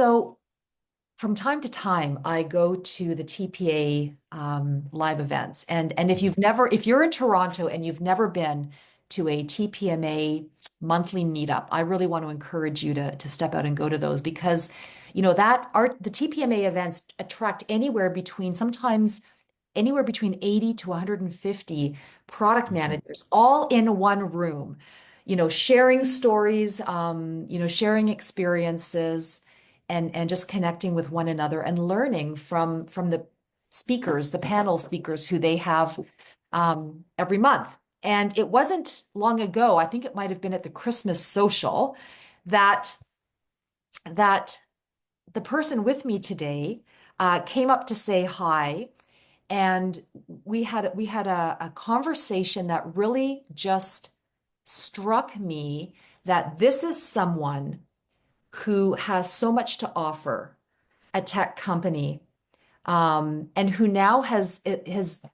So from time to time, I go to the TPA live events, and if you're in Toronto and you've never been to a TPMA monthly meetup, I really want to encourage you to step out and go to those because, the TPMA events attract sometimes anywhere between 80 to 150 product Mhm. managers all in one room, sharing stories, sharing experiences and just connecting with one another and learning from the speakers, the panel speakers who they have every month. And it wasn't long ago, I think it might have been at the Christmas social, that that the person with me today came up to say hi, and we had a conversation that really just struck me that this is someone who has so much to offer a tech company, and who now has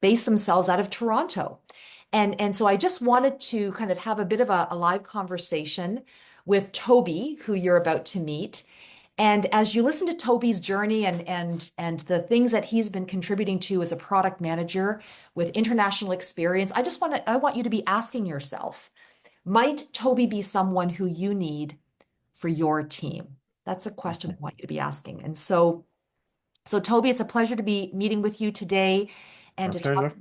based themselves out of Toronto. And so I just wanted to kind of have a bit of a live conversation with Tobi, who you're about to meet. And as you listen to Tobi's journey and the things that he's been contributing to as a product manager with international experience, I want you to be asking yourself, might Tobi be someone who you need for your team? That's a question I want you to be asking. So Tobi, it's a pleasure to be meeting with you today and My to talk pleasure.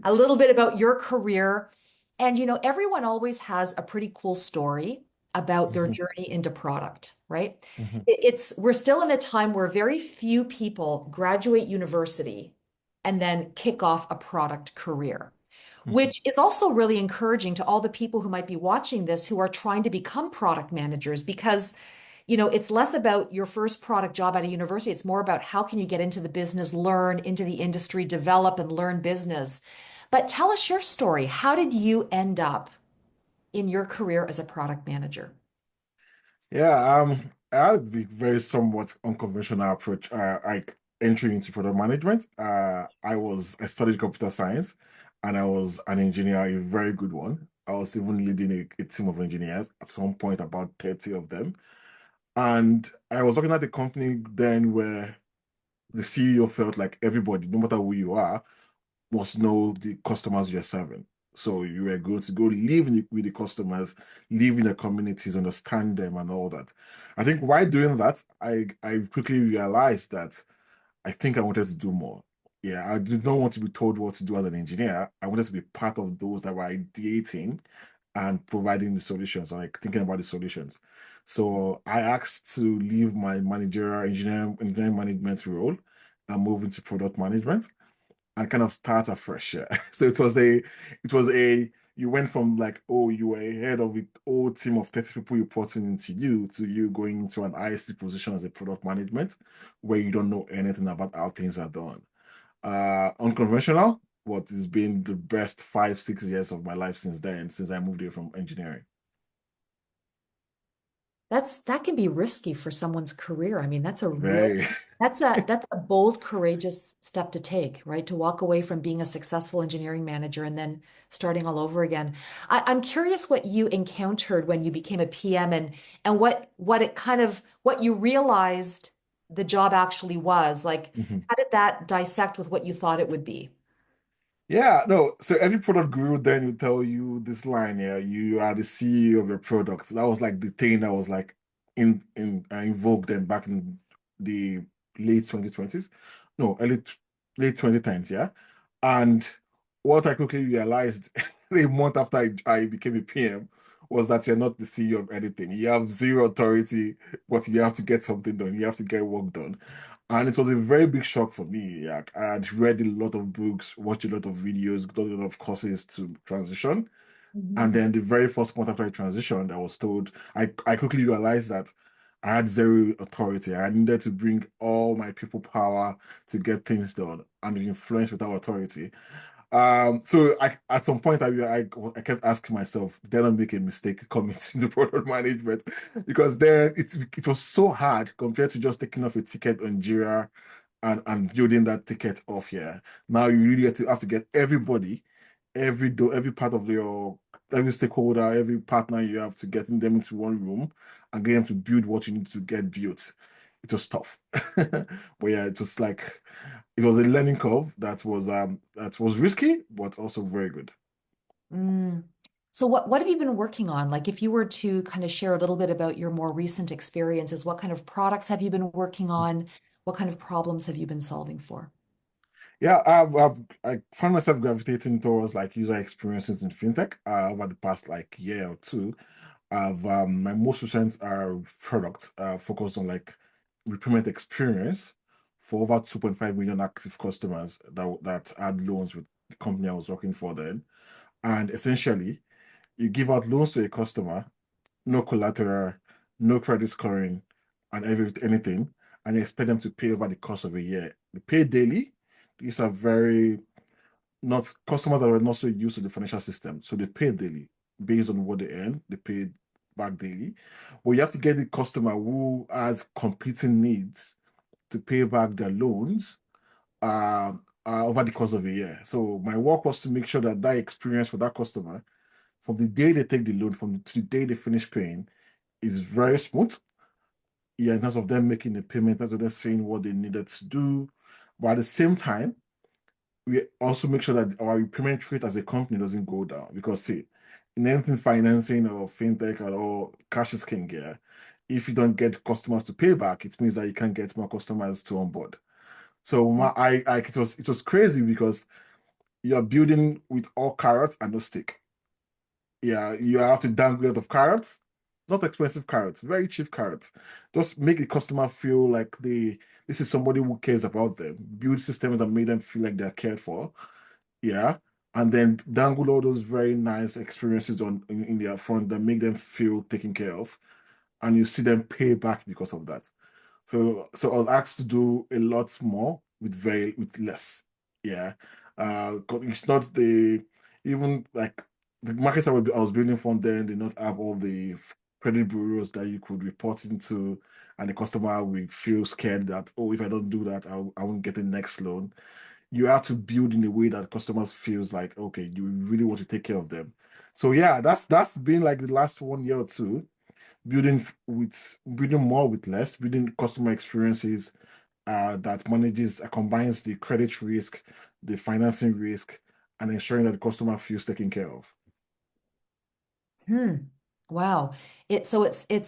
a little bit about your career. And everyone always has a pretty cool story about their Mhm. journey into product, right? Mhm. We're still in a time where very few people graduate university and then kick off a product career, Mhm. which is also really encouraging to all the people who might be watching this who are trying to become product managers because it's less about your first product job at a university. It's more about how can you get into the business, learn into the industry, develop and learn business. But tell us your story. How did you end up in your career as a product manager? Yeah, I had a very somewhat unconventional approach, like entry into product management. I studied computer science, and I was an engineer, a very good one. I was even leading a team of engineers at some point, about 30 of them. And I was working at a company then where the CEO felt like everybody, no matter who you are, must know the customers you're serving. So you were good to go live with the customers, live in the communities, understand them, and all that. I think while doing that, I quickly realized that I think I wanted to do more. Yeah, I did not want to be told what to do as an engineer. I wanted to be part of those that were ideating and providing the solutions, like thinking about the solutions. So I asked to leave my managerial engineering management role and move into product management and kind of start afresh. Yeah. So it was a you went from like, oh, you were head of a whole team of 30 people reporting into you to you going into an IST position as a product management where you don't know anything about how things are done. Unconventional, but it's been the best 5, 6 years of my life since then, since I moved away from engineering. That can be risky for someone's career. I mean, Very. that's a bold, courageous step to take, right? To walk away from being a successful engineering manager and then starting all over again. I'm curious what you encountered when you became a PM and what you realized the job actually was. Like, Mhm. how did that dissect with what you thought it would be? Yeah, no. So every product guru then will tell you this line, yeah, you are the CEO of your product. That was like the thing that was like in vogue then back in the late 2020s. No, late 2010s, yeah. And what I quickly realized a month after I became a PM was that you're not the CEO of anything. You have zero authority, but you have to get something done. You have to get work done. And it was a very big shock for me. Like, I had read a lot of books, watched a lot of videos, done a lot of courses to transition. And Mhm. then the very first month after I transitioned, I was told, I quickly realized that I had zero authority. I needed to bring all my people power to get things done and influence without authority. So at some point I kept asking myself, did I not make a mistake coming to product management? Because then it was so hard compared to just taking off a ticket on Jira and building that ticket off here. Now you really have to get everybody, every part of your every stakeholder, every partner you have to getting them into one room and get them to build what you need to get built. it was tough. But yeah, it was like it was a learning curve that was risky, but also very good. Mm. So what have you been working on? Like if you were to kind of share a little bit about your more recent experiences, what kind of products have you been working on? What kind of problems have you been solving for? Yeah, I found myself gravitating towards like user experiences in fintech over the past like year or two. I've My most recent product focused on like repayment experience for over 2.5 million active customers that had loans with the company I was working for then. And essentially, you give out loans to a customer, no collateral, no credit scoring, and anything, and you expect them to pay over the course of a year. They pay daily. These are very not customers that were not so used to the financial system, so they pay daily based on what they earn. They pay back daily. But you have to get the customer who has competing needs to pay back their loans over the course of a year. So my work was to make sure that that experience for that customer, from the day they take the loan, to the day they finish paying, is very smooth. Yeah, in terms of them making the payment, in terms of them saying what they needed to do. But at the same time, we also make sure that our repayment rate as a company doesn't go down. Because see, in anything financing or fintech or cash is king, yeah. If you don't get customers to pay back, it means that you can't get more customers to onboard. So it was crazy because you're building with all carrots and no stick. Yeah, you have to dangle a lot of carrots, not expensive carrots, very cheap carrots. Just make the customer feel like this is somebody who cares about them. Build systems that make them feel like they're cared for. Yeah. And then dangle all those very nice experiences in their front that make them feel taken care of. And you see them pay back because of that. So I was asked to do a lot more with less. Yeah. 'Cause it's not the even like the markets I was building from then did not have all the credit bureaus that you could report into, and the customer will feel scared that, oh, if I don't do that, I won't get the next loan. You have to build in a way that customers feels like, okay, you really want to take care of them. So yeah, that's been like the last 1 year or two, building more with less, building customer experiences that combines the credit risk, the financing risk, and ensuring that the customer feels taken care of. Hmm. Wow. So it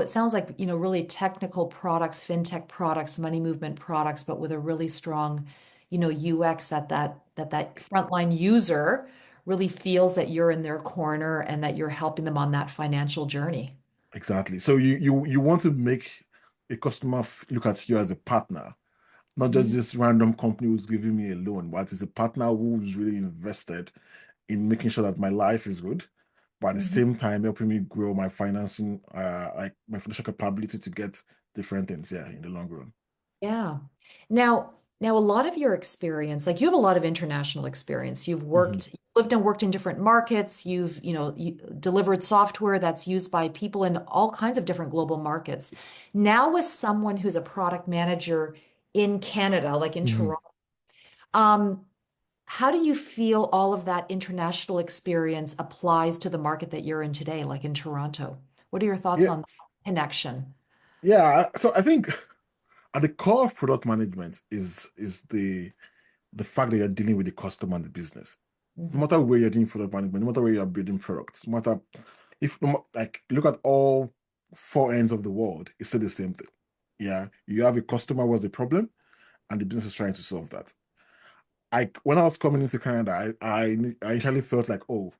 sounds like, really technical products, fintech products, money movement products, but with a really strong, UX that frontline user really feels that you're in their corner and that you're helping them on that financial journey. Exactly. So you want to make a customer look at you as a partner, not just Mhm. this random company who's giving me a loan, but it's a partner who's really invested in making sure that my life is good, but at the Mhm. same time helping me grow my financing, like my financial capability to get different things, yeah, in the long run. Yeah. Now a lot of your experience, like you have a lot of international experience. Mhm. You've lived and worked in different markets. You delivered software that's used by people in all kinds of different global markets. Now, as someone who's a product manager in Canada, like in Mhm. Toronto, um, how do you feel all of that international experience applies to the market that you're in today, like in Toronto? What are your thoughts Yeah, on that connection? yeah. So I think at the core of product management is the fact that you're dealing with the customer and the business. No Mhm. matter where you're doing product management, no matter where you're building products, no matter if no ma- like look at all four ends of the world, it's still the same thing. Yeah, you have a customer was the problem, and the business is trying to solve that. When I was coming into Canada, I initially felt like, oh,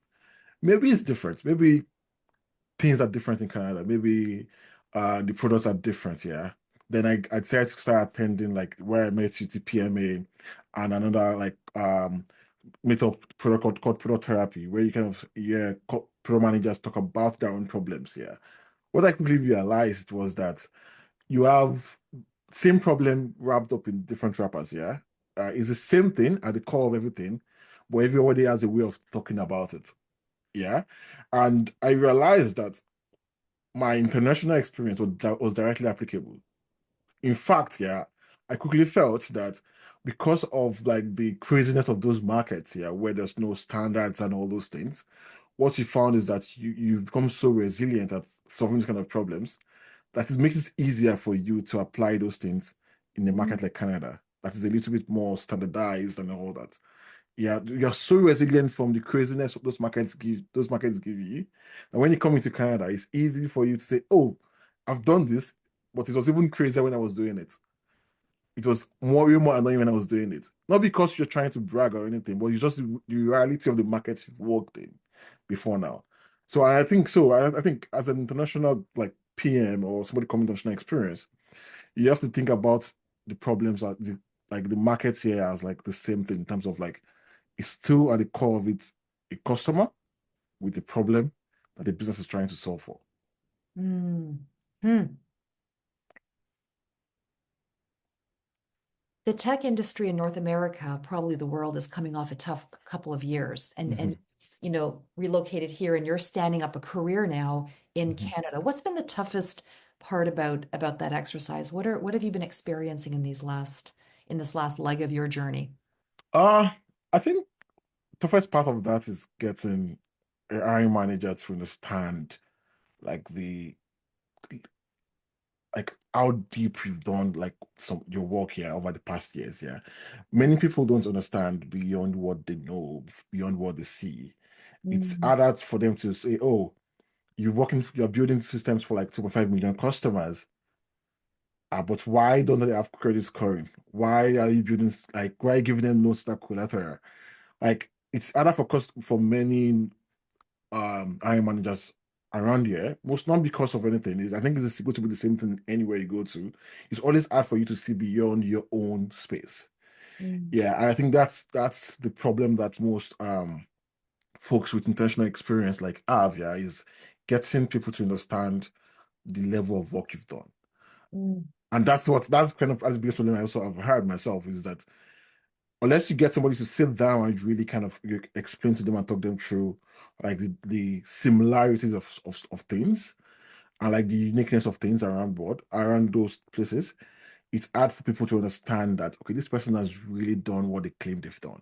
maybe it's different. Maybe things are different in Canada. Maybe the products are different. Yeah. Then I decided to start attending like where I met you, TPMA, and another like meet up product called product therapy, where you kind of product managers talk about their own problems. Yeah. What I quickly realized was that you have same problem wrapped up in different wrappers. Yeah. It's the same thing at the core of everything, but everybody has a way of talking about it. Yeah. And I realized that my international experience was directly applicable. In fact, yeah, I quickly felt that because of like the craziness of those markets, yeah, where there's no standards and all those things, what you found is that you've become so resilient at solving these kind of problems that is makes it easier for you to apply those things in a Mm. market like Canada. That is a little bit more standardized and all that. Yeah, you're so resilient from the craziness those markets give you. And when you come into Canada, it's easy for you to say, "Oh, I've done this, but it was even crazier when I was doing it. It was way more annoying when I was doing it." Not because you're trying to brag or anything, but it's just the reality of the market you've worked in before now. So I think so. I think as an international like PM or somebody coming international experience, you have to think about the problems that like the markets here as like the same thing in terms of like it's still at the core of it a customer with a problem that the business is trying to solve for. Mm. Hmm. The tech industry in North America, probably the world, is coming off a tough couple of years, and Mhm, relocated here, and you're standing up a career now in mhm. Canada. What's been the toughest part about that exercise? What have you been experiencing in this last leg of your journey? Uh, I think the first part of that is getting a hiring manager to understand like the like how deep you've done like some your work here over the past years. Yeah. Many people don't understand beyond what they know, beyond what they see. It's Mm, harder for them to say, oh, you're building systems for like 2.5 million customers. But why don't they have credit scoring? Why are you building like why are you giving them no stack collateral? Like it's harder for many hiring managers around here, most not because of anything. I think it's going to be the same thing anywhere you go to. It's always hard for you to see beyond your own space. mm, Yeah, I think that's the problem that most folks with intentional experience like have, yeah, is getting people to understand the level of work you've done. mm. And that's kind of as the biggest problem I also have heard myself is that unless you get somebody to sit down and really kind of explain to them and talk them through like the similarities of things and like the uniqueness of things around those places, it's hard for people to understand that okay, this person has really done what they claim they've done.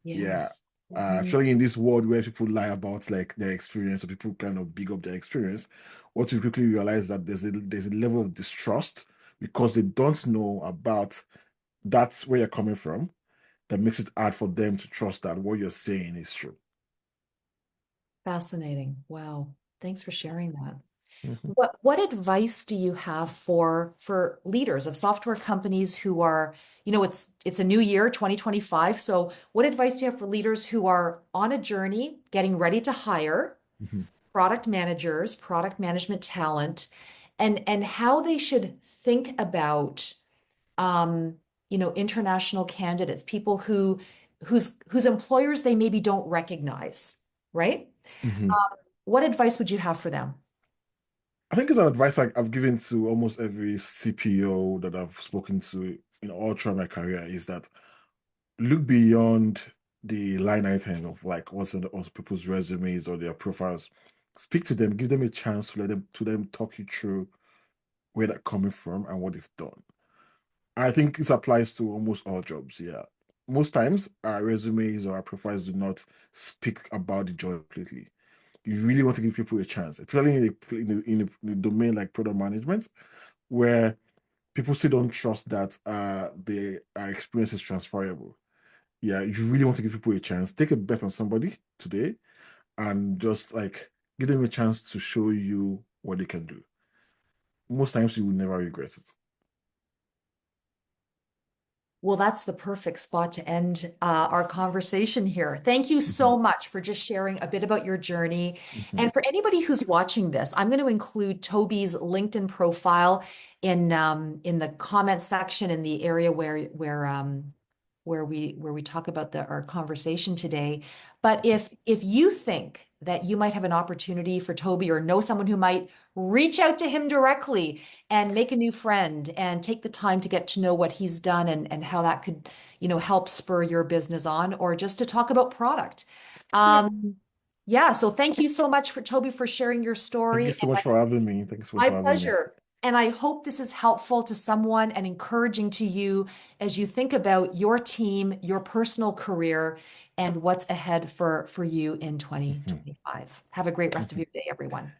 Yeah. Yes. Mhm. Actually, in this world where people lie about like their experience or people kind of big up their experience, what you quickly realize that there's a level of distrust because they don't know about that's where you're coming from that makes it hard for them to trust that what you're saying is true. Fascinating. Wow. Thanks for sharing that. Mhm, What advice do you have for leaders of software companies who are, it's a new year, 2025. So what advice do you have for leaders who are on a journey, getting ready to hire mhm, product managers, product management talent, and how they should think about international candidates, people whose employers they maybe don't recognize, right? mhm. What advice would you have for them? I think it's an advice like I've given to almost every CPO that I've spoken to in all throughout my career is that look beyond the line item of like what's in other people's resumes or their profiles. Speak to them, give them a chance to let them talk you through where they're coming from and what they've done. I think this applies to almost all jobs. Yeah. Most times our resumes or our profiles do not speak about the job completely. You really want to give people a chance, especially in a domain like product management, where people still don't trust that their experience is transferable. Yeah, you really want to give people a chance. Take a bet on somebody today and just like give them a chance to show you what they can do. Most times you will never regret it. Well, that's the perfect spot to end our conversation here. Thank you Mhm, so much for just sharing a bit about your journey. mhm, And for anybody who's watching this, I'm going to include Toby's LinkedIn profile in the comment section in the area where we talk about our conversation today. But if you think that you might have an opportunity for Toby or know someone who might reach out to him directly and make a new friend and take the time to get to know what he's done and how that could, help spur your business on or just to talk about product. yeah. Yeah, so thank you so much for Toby for sharing your Thank you story. so much for having me. Thank you so much My for having me. pleasure. And I hope this is helpful to someone and encouraging to you as you think about your team, your personal career, and what's ahead for you in Mhm, 2025. Have a great rest of mhm. your day, everyone.